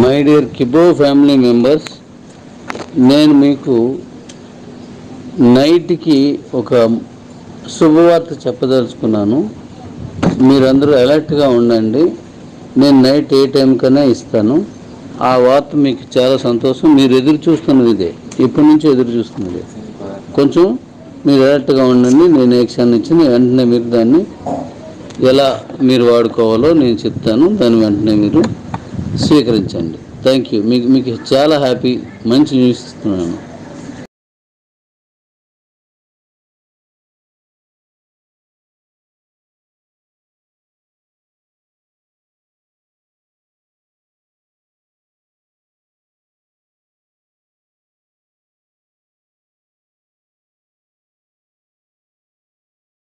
My dear కిబో family members, నేను మీకు నైట్కి ఒక శుభవార్త చెప్పదలుచుకున్నాను. మీరందరూ అలర్ట్గా ఉండండి. నేను నైట్ ఏ టైం కన్నా ఇస్తాను. ఆ వార్త మీకు చాలా సంతోషం. మీరు ఎదురు చూస్తున్నది ఇదే, ఇప్పటి నుంచి ఎదురు చూస్తున్నది. కొంచెం మీరు అలర్ట్గా ఉండండి. నేను యాక్షన్ ఇచ్చిన వెంటనే మీరు దాన్ని ఎలా మీరు వాడుకోవాలో నేను చెప్తాను. దాన్ని వెంటనే మీరు స్వీకరించండి. Thank you. మీకు చాలా హ్యాపీ, మంచి న్యూస్ ఇస్తున్నాను.